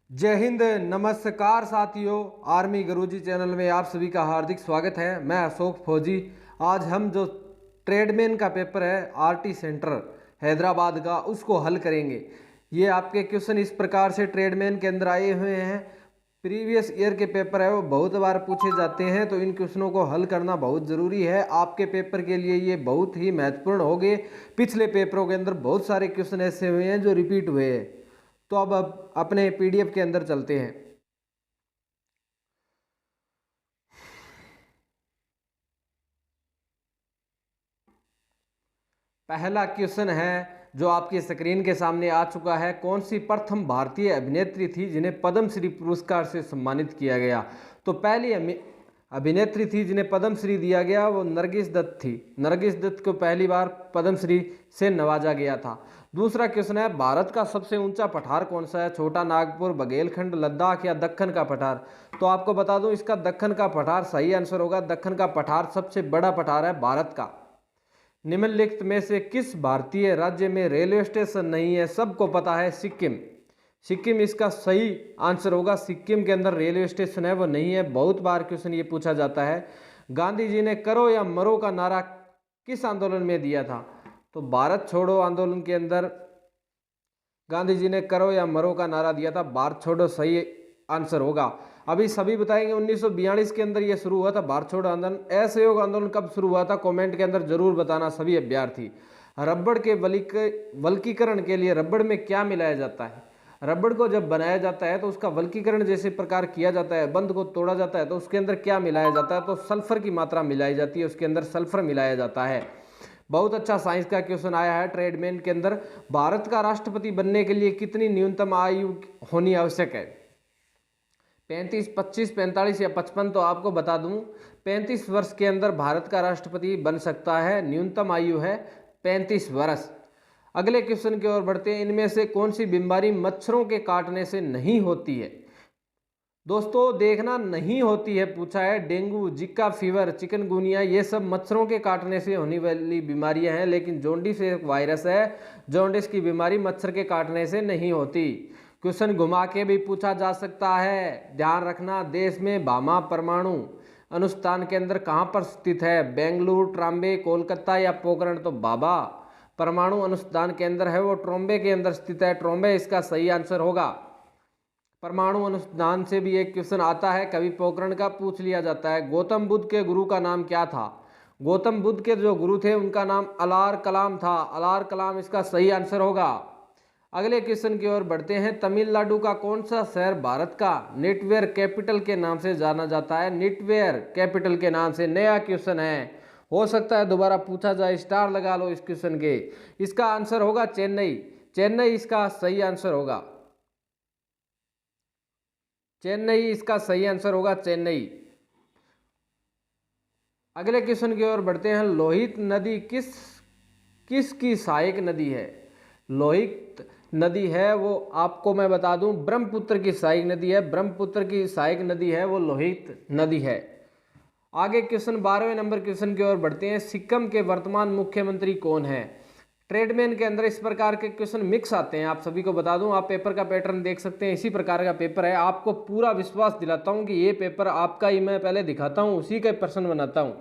जय हिंद। नमस्कार साथियों, आर्मी गुरुजी चैनल में आप सभी का हार्दिक स्वागत है। मैं अशोक फौजी। आज हम जो ट्रेडमैन का पेपर है आरटी सेंटर हैदराबाद का, उसको हल करेंगे। ये आपके क्वेश्चन इस प्रकार से ट्रेडमैन के अंदर आए हुए हैं। प्रीवियस ईयर के पेपर है वो बहुत बार पूछे जाते हैं, तो इन क्वेश्चनों को हल करना बहुत ज़रूरी है। आपके पेपर के लिए ये बहुत ही महत्वपूर्ण होंगे। पिछले पेपरों के अंदर बहुत सारे क्वेश्चन ऐसे हुए हैं जो रिपीट हुए हैं। तो अब अपने पीडीएफ के अंदर चलते हैं। पहला क्वेश्चन है जो आपकी स्क्रीन के सामने आ चुका है। कौन सी प्रथम भारतीय अभिनेत्री थी जिन्हें पद्मश्री पुरस्कार से सम्मानित किया गया? तो पहली अभिनेत्री थी जिन्हें पद्मश्री दिया गया वो नरगिस दत्त थी। नरगिस दत्त को पहली बार पद्मश्री से नवाजा गया था। दूसरा क्वेश्चन है भारत का सबसे ऊंचा पठार कौन सा है? छोटा नागपुर, बघेलखंड, लद्दाख या दक्कन का पठार? तो आपको बता दूं इसका दक्कन का पठार सही आंसर होगा। दक्कन का पठार सबसे बड़ा पठार है भारत का। निम्नलिखित में से किस भारतीय राज्य में रेलवे स्टेशन नहीं है? सबको पता है सिक्किम। सिक्किम इसका सही आंसर होगा। सिक्किम के अंदर रेलवे स्टेशन है वो नहीं है। बहुत बार क्वेश्चन ये पूछा जाता है। गांधी जी ने करो या मरो का नारा किस आंदोलन में दिया था? तो भारत छोड़ो आंदोलन के अंदर गांधी जी ने करो या मरो का नारा दिया था। भारत छोड़ो सही आंसर होगा। अभी सभी बताएंगे 1942 के अंदर यह शुरू हुआ था भारत छोड़ो आंदोलन। असहयोग आंदोलन कब शुरू हुआ था? कमेंट के अंदर जरूर बताना सभी अभ्यर्थी। रबड़ के वल्कीकरण के लिए रबड़ में क्या मिलाया जाता है? रबड़ को जब बनाया जाता है तो उसका वल्कीकरण जैसे प्रकार किया जाता है, बंध को तोड़ा जाता है, तो उसके अंदर क्या मिलाया जाता है? तो सल्फर की मात्रा मिलाई जाती है, उसके अंदर सल्फर मिलाया जाता है। बहुत अच्छा साइंस का क्वेश्चन आया है ट्रेडमैन के अंदर। भारत का राष्ट्रपति बनने के लिए कितनी न्यूनतम आयु होनी आवश्यक है? 35, 25, 45 या 55? तो आपको बता दूं 35 वर्ष के अंदर भारत का राष्ट्रपति बन सकता है। न्यूनतम आयु है 35 वर्ष। अगले क्वेश्चन की ओर बढ़ते हैं। इनमें से कौन सी बीमारी मच्छरों के काटने से नहीं होती है? दोस्तों देखना, नहीं होती है पूछा है। डेंगू, जिका फीवर, चिकनगुनिया ये सब मच्छरों के काटने से होने वाली बीमारियां हैं, लेकिन जॉन्डिस एक वायरस है। जॉन्डिस की बीमारी मच्छर के काटने से नहीं होती। क्वेश्चन घुमा के भी पूछा जा सकता है। ध्यान रखना, देश में भामा परमाणु अनुष्ठान के अंदर कहाँ पर स्थित है? बेंगलुरु, ट्राम्बे, कोलकाता या पोखरण? तो भाभा परमाणु अनुष्ठान के अंदर है वो ट्रोम्बे के अंदर स्थित है। ट्रोम्बे इसका सही आंसर होगा। परमाणु अनुसंधान से भी एक क्वेश्चन आता है, कभी पोखरण का पूछ लिया जाता है। गौतम बुद्ध के गुरु का नाम क्या था? गौतम बुद्ध के जो गुरु थे उनका नाम अलार कलाम था। अलार कलाम इसका सही आंसर होगा। अगले क्वेश्चन की ओर बढ़ते हैं। तमिलनाडु का कौन सा शहर भारत का नेटवेयर कैपिटल के नाम से जाना जाता है? नेटवेयर कैपिटल के नाम से। नया क्वेश्चन है, हो सकता है दोबारा पूछा जाए। स्टार लगा लो इस क्वेश्चन के। इसका आंसर होगा चेन्नई। चेन्नई इसका सही आंसर होगा। चेन्नई इसका सही आंसर होगा, चेन्नई। अगले क्वेश्चन की ओर बढ़ते हैं। लोहित नदी किसकी सहायक नदी है? लोहित नदी है वो आपको मैं बता दूं ब्रह्मपुत्र की सहायक नदी है। ब्रह्मपुत्र की सहायक नदी है वो लोहित नदी है। आगे क्वेश्चन 12वें नंबर क्वेश्चन की ओर बढ़ते हैं। सिक्किम के वर्तमान मुख्यमंत्री कौन है? ट्रेडमैन के अंदर इस प्रकार के क्वेश्चन मिक्स आते हैं। आप सभी को बता दूं, आप पेपर का पैटर्न देख सकते हैं, इसी प्रकार का पेपर है। आपको पूरा विश्वास दिलाता हूं कि ये पेपर आपका ही मैं पहले दिखाता हूं, उसी का प्रश्न बनाता हूं।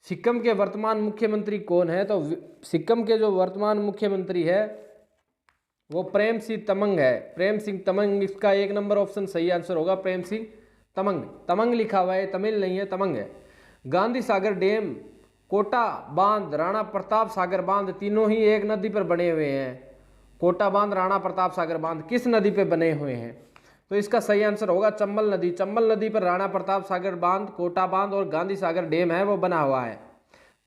सिक्किम के वर्तमान मुख्यमंत्री कौन है? तो सिक्किम के जो वर्तमान मुख्यमंत्री है वो प्रेम सिंह तमंग है। प्रेम सिंह तमंग इसका 1 नंबर ऑप्शन सही आंसर होगा। प्रेम सिंह तमंग। तमंग लिखा हुआ है, तमिल नहीं है, तमंग है। गांधी सागर डैम, कोटा बांध, राणा प्रताप सागर बांध तीनों ही एक नदी पर बने हुए हैं। कोटा बांध, राणा प्रताप सागर बांध किस नदी पर बने हुए हैं? तो इसका सही आंसर होगा चंबल नदी। चंबल नदी पर राणा प्रताप सागर बांध, कोटा बांध और गांधी सागर डैम है वो बना हुआ है।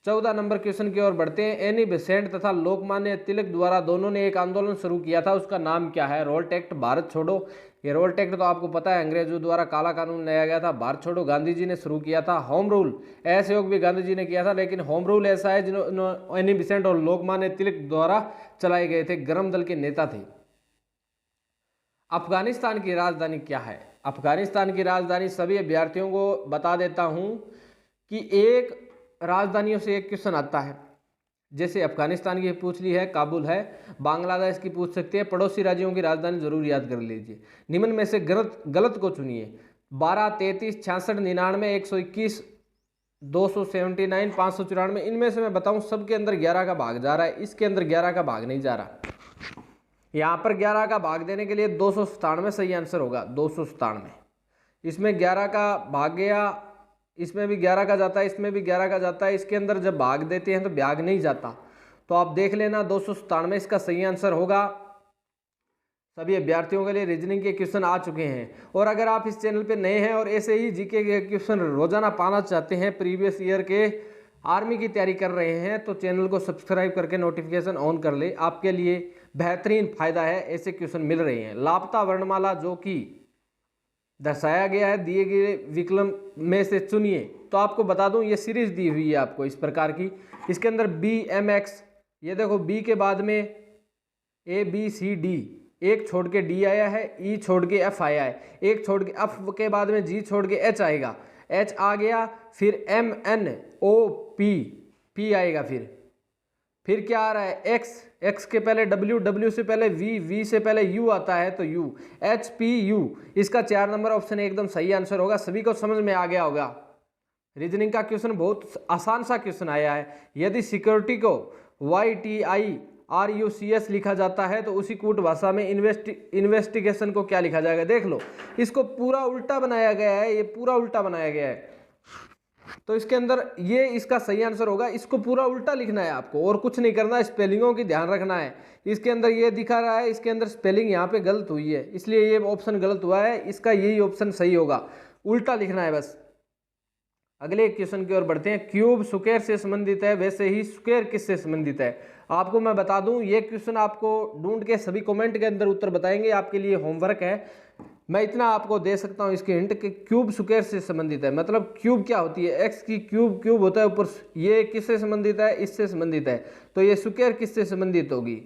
14 नंबर क्वेश्चन की ओर बढ़ते हैं। एनी बेसेंट तथा लोकमान्य तिलक द्वारा दोनों ने एक आंदोलन शुरू किया था, उसका नाम क्या है? रोल टैक्ट, भारत छोड़ो। ये रोल टैक्ट तो आपको पता है, अंग्रेजों द्वारा काला कानून लाया गया था। भारत छोड़ो गांधी जी ने शुरू किया था। होम रूल, असहयोग भी गांधी जी ने किया था, लेकिन होम रूल ऐसा है जिन्होंने एनी बेसेंट और लोकमान्य तिलक द्वारा चलाए गए थे, गर्म दल के नेता थे। अफगानिस्तान की राजधानी क्या है? अफगानिस्तान की राजधानी सभी अभ्यर्थियों को बता देता हूं कि एक राजधानियों से एक क्वेश्चन आता है। जैसे अफगानिस्तान की पूछ ली है, काबुल है, बांग्लादेश की पूछ सकते हैं। पड़ोसी राज्यों की राजधानी जरूर याद कर लीजिए। निम्न में से गलत को चुनिए। 12, 33, 66, 99, 121, 279, 594। इनमें से मैं बताऊं सबके अंदर 11 का भाग जा रहा है, इसके अंदर 11 का भाग नहीं जा रहा। यहाँ पर 11 का भाग देने के लिए 297 सही आंसर होगा। 297, इसमें 11 का भाग गया, इसमें भी 11 का जाता है, इसमें भी 11 का जाता है। इसके अंदर जब भाग देते हैं तो भाग नहीं जाता, तो आप देख लेना 297 इसका सही आंसर होगा। सभी अभ्यर्थियों के लिए रीजनिंग के क्वेश्चन आ चुके हैं। और अगर आप इस चैनल पे नए हैं और ऐसे ही जीके के क्वेश्चन रोजाना पाना चाहते हैं, प्रीवियस ईयर के आर्मी की तैयारी कर रहे हैं, तो चैनल को सब्सक्राइब करके नोटिफिकेशन ऑन कर ले। आपके लिए बेहतरीन फायदा है, ऐसे क्वेश्चन मिल रहे हैं। लापता वर्णमाला जो कि दर्शाया गया है दिए गए विकल्प में से चुनिए। तो आपको बता दूं ये सीरीज दी हुई है आपको इस प्रकार की। इसके अंदर BMX, ये देखो B के बाद में ABCD, एक छोड़ के D आया है, E छोड़ के F आया है, एक छोड़ के F के बाद में G छोड़ के H आएगा, H आ गया, फिर MNOP, P आएगा, फिर क्या आ रहा है X, X के पहले W, W से पहले V, V से पहले U आता है तो U, HPU। इसका 4 नंबर ऑप्शन एकदम सही आंसर होगा। सभी को समझ में आ गया होगा। रीजनिंग का क्वेश्चन बहुत आसान सा क्वेश्चन आया है। यदि सिक्योरिटी को YTIRUCS लिखा जाता है तो उसी कूट भाषा में इन्वेस्टिगेशन को क्या लिखा जाएगा? देख लो, इसको पूरा उल्टा बनाया गया है, ये पूरा उल्टा बनाया गया है। तो इसके अंदर ये इसका सही आंसर होगा। इसको पूरा उल्टा लिखना है आपको और कुछ नहीं करना, स्पेलिंगों की ध्यान रखना है। इसके अंदर ये दिखा रहा है, इसके अंदर स्पेलिंग यहाँ पे गलत हुई है, इसलिए ये ऑप्शन गलत हुआ है। इसका यही ऑप्शन सही होगा, उल्टा लिखना है बस। अगले क्वेश्चन की ओर बढ़ते हैं। क्यूब स्क्वायर से संबंधित है, वैसे ही स्क्वायर किससे संबंधित है? आपको मैं बता दूं, ये क्वेश्चन आपको ढूंढ के सभी कमेंट के अंदर उत्तर बताएंगे, आपके लिए होमवर्क है। मैं इतना आपको दे सकता हूं इसके हिंट कि क्यूब स्क्वायर से संबंधित है। मतलब क्यूब क्या होती है? एक्स की क्यूब होता है ऊपर, ये किससे संबंधित है? इससे संबंधित है। तो ये स्क्वायर किससे संबंधित होगी?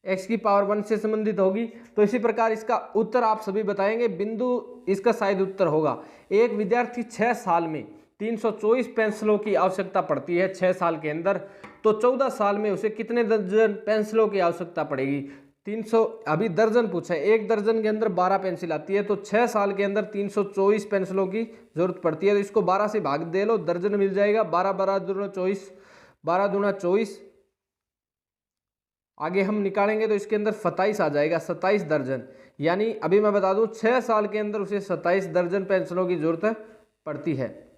x की पावर 1 से संबंधित होगी। तो इसी प्रकार इसका उत्तर आप सभी बताएंगे। बिंदु इसका शायद उत्तर होगा। एक विद्यार्थी 6 साल में 324 पेंसिलों की आवश्यकता पड़ती है 6 साल के अंदर, तो 14 साल में उसे कितने दर्जन पेंसिलों की आवश्यकता पड़ेगी? 300, अभी दर्जन पूछा है, एक दर्जन के अंदर 12 पेंसिल आती है, तो 6 साल के अंदर 324 पेंसिलों की जरूरत पड़ती है। तो इसको 12 से भाग दे लो, दर्जन मिल जाएगा। 12 12 दूना 24, 12 दूना 24। आगे हम निकालेंगे तो इसके अंदर 27 आ जाएगा, 27 दर्जन। यानी अभी मैं बता दूं 6 साल के अंदर उसे 27 दर्जन पेंसिलों की जरूरत पड़ती है।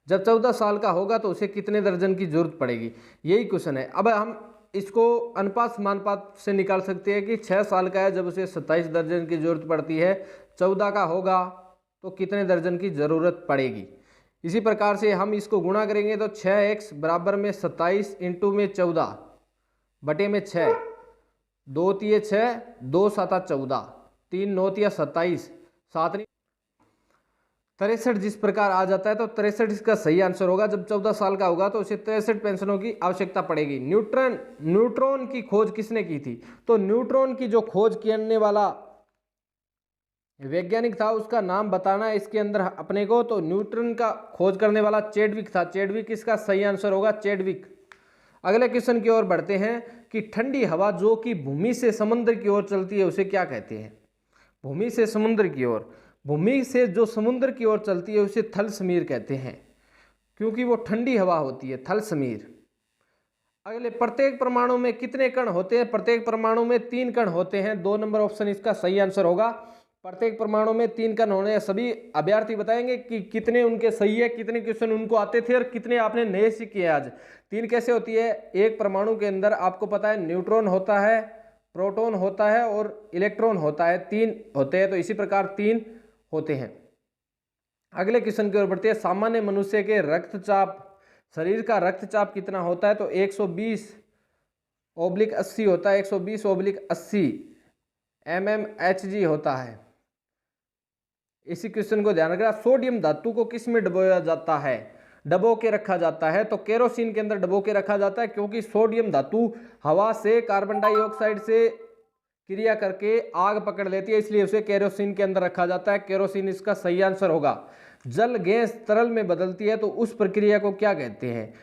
जब 14 साल का होगा तो उसे कितने दर्जन की जरूरत पड़ेगी? यही क्वेश्चन है। अब हम इसको अनुपात समानुपात से निकाल सकते हैं कि 6 साल का है जब उसे 27 दर्जन की जरूरत पड़ती है, 14 का होगा तो कितने दर्जन की जरूरत पड़ेगी। इसी प्रकार से हम इसको गुणा करेंगे तो 6x बराबर में 27 इंटू में 14 बटे में 6, 2 तिये 6, 2 7 14, 3 9 तिया 27, 7 63 जिस प्रकार आ जाता है तो 63 इसका सही आंसर होगा। जब 14 साल का होगा तो उसे 63 पेंसिलों की आवश्यकता पड़ेगी। न्यूट्रॉन की खोज किसने की थी? तो न्यूट्रॉन की जो खोज करने वाला वैज्ञानिक था उसका नाम बताना है इसके अंदर अपने को। तो न्यूट्रॉन का खोज करने वाला चैडविक था। चैडविक इसका सही आंसर होगा, चैडविक। अगले क्वेश्चन की ओर बढ़ते हैं कि ठंडी हवा जो कि भूमि से समुद्र की ओर चलती है उसे क्या कहते हैं? भूमि से समुद्र की ओर, भूमि से जो समुद्र की ओर चलती है उसे थल समीर कहते हैं, क्योंकि वो ठंडी हवा होती है, थल समीर। अगले, प्रत्येक परमाणु में कितने कण होते हैं? प्रत्येक परमाणु में 3 कण होते हैं। 2 नंबर ऑप्शन इसका सही आंसर होगा। प्रत्येक परमाणु में 3 कण होने, सभी अभ्यर्थी बताएंगे कि कितने उनके सही है, कितने क्वेश्चन उनको आते थे और कितने आपने नए सीखे आज। 3 कैसे होती है? एक परमाणु के अंदर आपको पता है न्यूट्रॉन होता है, प्रोटॉन होता है और इलेक्ट्रॉन होता है, 3 होते हैं। तो इसी प्रकार 3 होते हैं। अगले क्वेश्चन की ओर बढ़ते हैं। सामान्य मनुष्य के रक्तचाप, शरीर का रक्तचाप कितना होता है? तो 120/80 होता है, 120/80 mmHg होता है। इसी क्वेश्चन को ध्यान रखना। सोडियम धातु को किस में डुबोया जाता है? डबो के रखा जाता है। तो केरोसिन के अंदर डबो के रखा जाता है, क्योंकि सोडियम धातु हवा से कार्बन डाइऑक्साइड से क्रिया करके आग पकड़ लेती है, इसलिए उसे केरोसिन के अंदर रखा जाता है। केरोसिन इसका सही आंसर होगा। जल गैस तरल में बदलती है तो उस प्रक्रिया को क्या कहते हैं?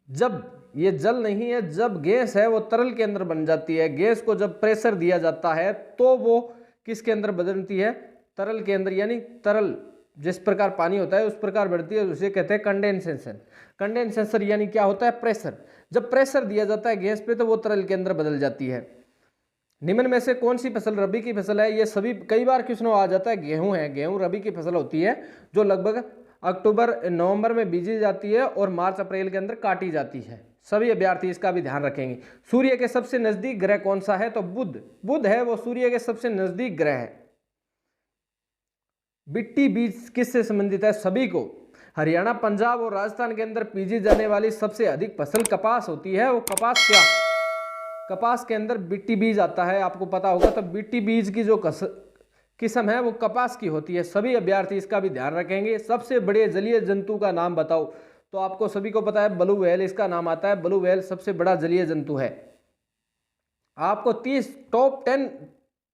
जब ये जल नहीं है, जब गैस है वो तरल के अंदर बन जाती है। गैस को जब प्रेशर दिया जाता है तो वो किसके अंदर बदलती है, तरल के अंदर, यानी तरल जिस प्रकार पानी होता है उस प्रकार बढ़ती है, उसे कहते हैं कंडेंसेशन। कंडेंसेशन यानी क्या होता है, प्रेशर। जब प्रेशर दिया जाता है गैस पे तो वो तरल के अंदर बदल जाती है। निम्न में से कौन सी फसल रबी की फसल है, ये सभी कई बार क्वेश्चन आ जाता है। गेहूं है, गेहूं रबी की फसल होती है जो लगभग अक्टूबर नवंबर में बीजी जाती है और मार्च अप्रैल के अंदर काटी जाती है। सभी अभ्यर्थी इसका भी ध्यान रखेंगे। सूर्य के सबसे नजदीक ग्रह कौन सा है, तो बुध। बुध है वो सूर्य के सबसे नजदीक ग्रह है। बिट्टी बीज किससे संबंधित है, सभी को। हरियाणा, पंजाब और राजस्थान के अंदर बीजी जाने वाली सबसे अधिक फसल कपास होती है। वो कपास क्या, कपास के अंदर बिट्टी बीज आता है, आपको पता होगा। तो बिट्टी बीज की जो किस्म है वो कपास की होती है। सभी अभ्यर्थी इसका भी ध्यान रखेंगे। सबसे बड़े जलीय जंतु का नाम बताओ, तो आपको सभी को पता है ब्लू व्हेल इसका नाम आता है। ब्लू व्हेल सबसे बड़ा जलीय जंतु है। आपको 30 टॉप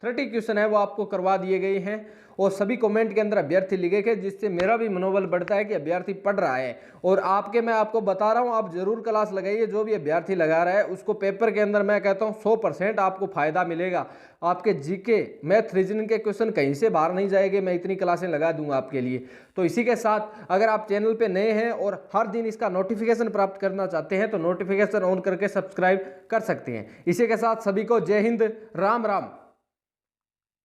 30 क्वेश्चन है वो आपको करवा दिए गए हैं और सभी कमेंट के अंदर अभ्यर्थी लिखे गए, जिससे मेरा भी मनोबल बढ़ता है कि अभ्यर्थी पढ़ रहा है। और आपके मैं आपको बता रहा हूं, आप जरूर क्लास लगाइए। जो भी अभ्यर्थी लगा रहा है उसको पेपर के अंदर मैं कहता हूं 100% आपको फायदा मिलेगा। आपके जीके, मैथ, रीजनिंग के क्वेश्चन कहीं से बाहर नहीं जाएंगे। मैं इतनी क्लासें लगा दूंगा आपके लिए। तो इसी के साथ अगर आप चैनल पे नए हैं और हर दिन इसका नोटिफिकेशन प्राप्त करना चाहते हैं तो नोटिफिकेशन ऑन करके सब्सक्राइब कर सकते हैं। इसी के साथ सभी को जय हिंद, राम राम।